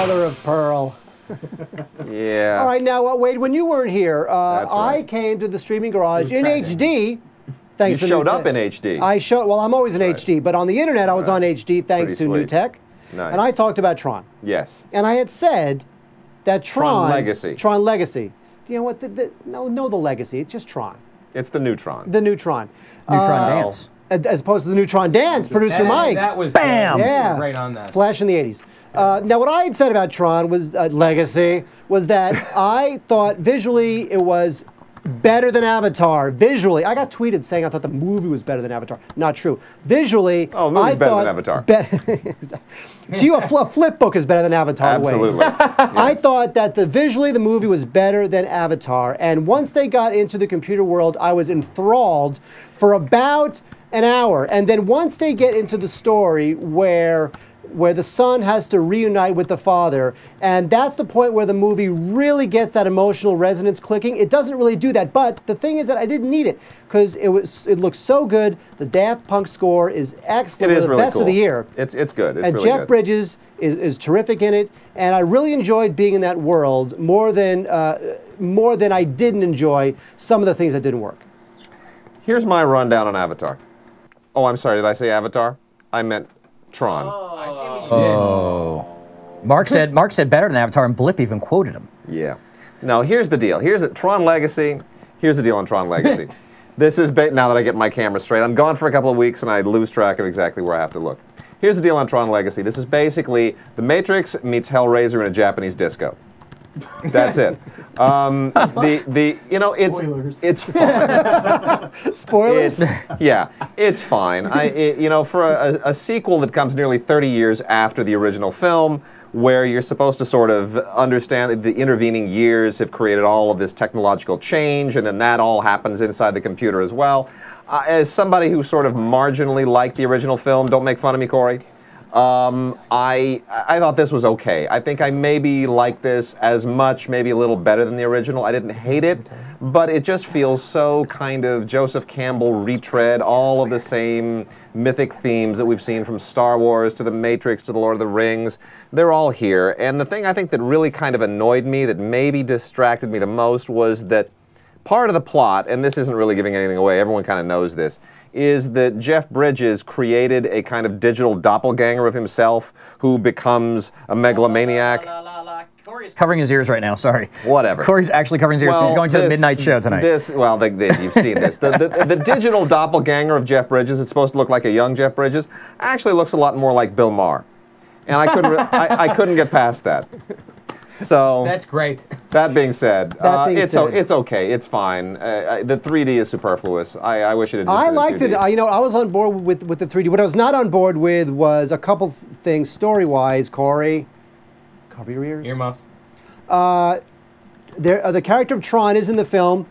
Mother of pearl. Yeah. All right, now, Wade, when you weren't here, That's right. I came to the streaming garage in HD. Thanks You to new showed up tech. in HD. Well, I'm always in Right. HD, but on the internet I was on HD thanks Pretty to new sweet. tech. Nice. And I talked about Tron. Yes. And I had said that Tron Legacy. Tron Legacy. You know what? No, the Legacy. It's just Tron. It's the Neutron. The Neutron. Neutron Dance. As opposed to the Neutron Dance, producer Mike. That was Bam! Yeah. right on that. Flash in the 80s. Now, what I had said about Tron was Legacy was that I thought visually it was better than Avatar. Visually, I got tweeted saying I thought the movie was better than Avatar. Not true. Visually, Oh, the movie's I better thought than Avatar. To you, a flip book is better than Avatar. Absolutely. I thought that visually the movie was better than Avatar, and once they got into the computer world, I was enthralled for about an hour. And then once they get into the story where the son has to reunite with the father, and that's the point where the movie really gets that emotional resonance clicking. It doesn't really do that, but the thing is that I didn't need it because it looks so good. The Daft Punk score is excellent. It is the really best cool. of the year. It's good. It's And really Jeff good. Bridges is terrific in it, and I really enjoyed being in that world more than I didn't enjoy some of the things that didn't work. Here's my rundown on Avatar. Oh, I'm sorry. Did I say Avatar? I meant Tron. I see what you did. Oh. Mark said better than Avatar, and Blip even quoted him. Yeah. No, here's the deal. Here's Tron Legacy. Here's the deal on Tron Legacy. This is now that I get my camera straight. I'm gone for a couple of weeks and I lose track of exactly where I have to look. Here's the deal on Tron Legacy. This is basically The Matrix meets Hellraiser in a Japanese disco. That's it. It's fine. Spoilers? It's fine. For a sequel that comes nearly 30 years after the original film, where you're supposed to sort of understand that the intervening years have created all of this technological change, and then that all happens inside the computer as well. As somebody who sort of marginally liked the original film, don't make fun of me, Corey, I thought this was okay. I think I maybe like this as much, maybe a little better than the original. I didn't hate it, but it just feels so kind of Joseph Campbell retread all of the same mythic themes that we've seen from Star Wars to The Matrix to The Lord of the Rings. They're all here. And the thing I think that really kind of annoyed me, that maybe distracted me the most, was that part of the plot, and this isn't really giving anything away, everyone kind of knows this, is that Jeff Bridges created a kind of digital doppelganger of himself who becomes a megalomaniac. Corey's covering his ears right now, sorry. Whatever. Corey's actually covering his ears because he's going to the midnight show tonight. You've seen this. The digital doppelganger of Jeff Bridges, it's supposed to look like a young Jeff Bridges, actually looks a lot more like Bill Maher. And I couldn't get past that. So That's great. That being said, it's said. okay. It's fine. The 3D is superfluous. I wish it had. I liked it. I was on board with the 3D. What I was not on board with was a couple things story-wise. Corey, cover your ears. Earmuffs. The character of Tron is in the film.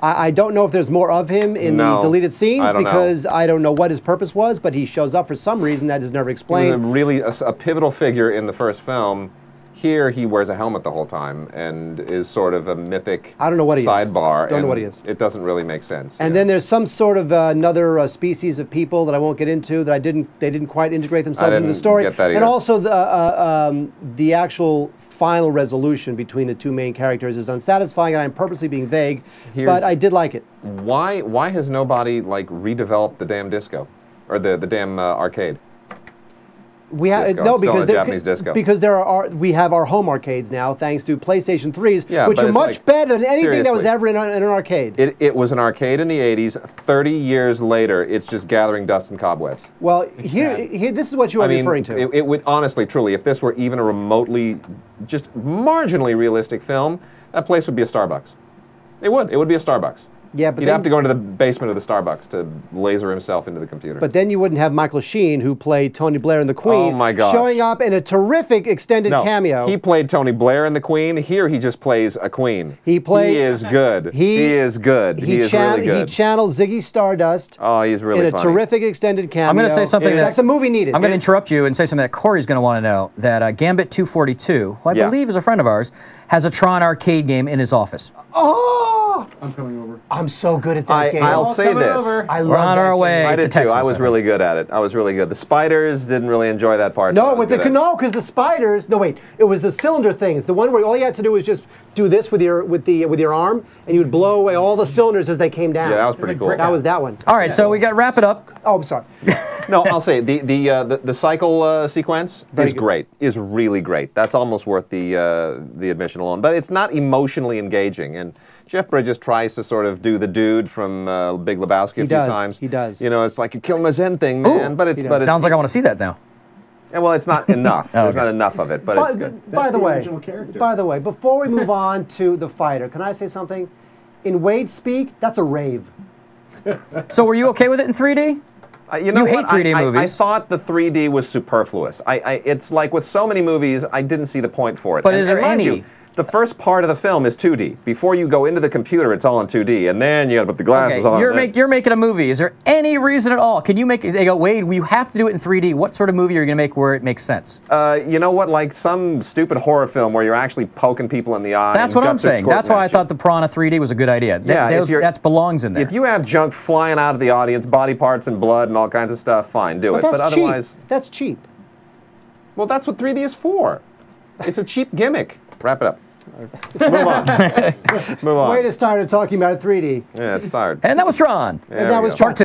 I don't know if there's more of him in the deleted scenes because I don't know what his purpose was, but he shows up for some reason that is never explained. He was really a pivotal figure in the first film. Here, he wears a helmet the whole time and is sort of a mythic I don't know what he sidebar. Don't know what he is. It doesn't really make sense. And then there's some sort of another species of people that I won't get into that they didn't quite integrate themselves into the story. Get that and also the actual final resolution between the two main characters is unsatisfying, and I'm purposely being vague, but I did like it. Why has nobody redeveloped the damn disco or the damn arcade? We have Japanese disco. Because we have our home arcades now, thanks to PlayStation 3s, which but are much better than anything that was seriously. ever in an arcade. It was an arcade in the 80s. 30 years later, it's just gathering dust and cobwebs. Well, here, this is what you are referring to. It would honestly, truly, if this were even a remotely, just marginally realistic film, that place would be a Starbucks. It would. It would be a Starbucks. Yeah, but He'd have to go into the basement of the Starbucks to laser himself into the computer. But then you wouldn't have Michael Sheen, who played Tony Blair in The Queen, Oh my gosh. showing up in a terrific extended cameo. He played Tony Blair in The Queen. Here he just plays a queen. He is good. He is good. He is really good. He channeled Ziggy Stardust. Oh, he's really in a terrific extended cameo. I'm going to say something that the movie needed. I'm going to interrupt you and say something that Corey's going to want to know. That Gambit 242, who I believe is a friend of ours, has a Tron arcade game in his office. Oh! I'm coming over. I'm so good at that game. I'll say coming this. over. I We're love on that our game. way. I to did too. Texas, I was think. really good at it. I was really good. The spiders didn't really enjoy that part. No, but I with the did it. no, because the spiders. No, wait. It was the cylinder things. The one where all you had to do was just do this with your arm, and you would blow away all the cylinders as they came down. Yeah, that was pretty cool. That was that one. All right, so we got to wrap it up. Oh, I'm sorry. No, I'll say the cycle sequence Very is good. great. Is really great. That's almost worth the admission alone. But it's not emotionally engaging. And Jeff Bridges tries to sort of do the dude from Big Lebowski a few does. times. He does. You know, it's like you kill my Zen thing, man. Ooh. But it's He but does. it's, Sounds like I want to see that now. well, it's not enough. There's not enough of it, but it's good. By the the way, original character. by the way, before we move on to the fighter, can I say something? In Wade speak, that's a rave. So were you okay with it in 3D? You know You what? hate 3D I movies. thought the 3D was superfluous. It's like with so many movies, I didn't see the point for it. But is there mind any? you, the first part of the film is 2D. Before you go into the computer, it's all in 2D, and then you got to put the glasses on. You're making a movie. Is there any reason at all? Can you make it? They go, Wade, you have to do it in 3D. What sort of movie are you going to make where it makes sense? You know what? Like some stupid horror film where you're actually poking people in the eye. That's and what I'm guts are saying. That's why I squirting at thought the Piranha 3D was a good idea. Yeah, if you're- that belongs in there. If you have junk flying out of the audience, body parts and blood and all kinds of stuff, fine, do it. But But that's otherwise, cheap. That's cheap. well, that's what 3D is for. It's a cheap gimmick. Wrap it up. Move on. Move on. Wade has started talking about 3D. Yeah, it's tired. and that was Tron. There And that we was go. Part two.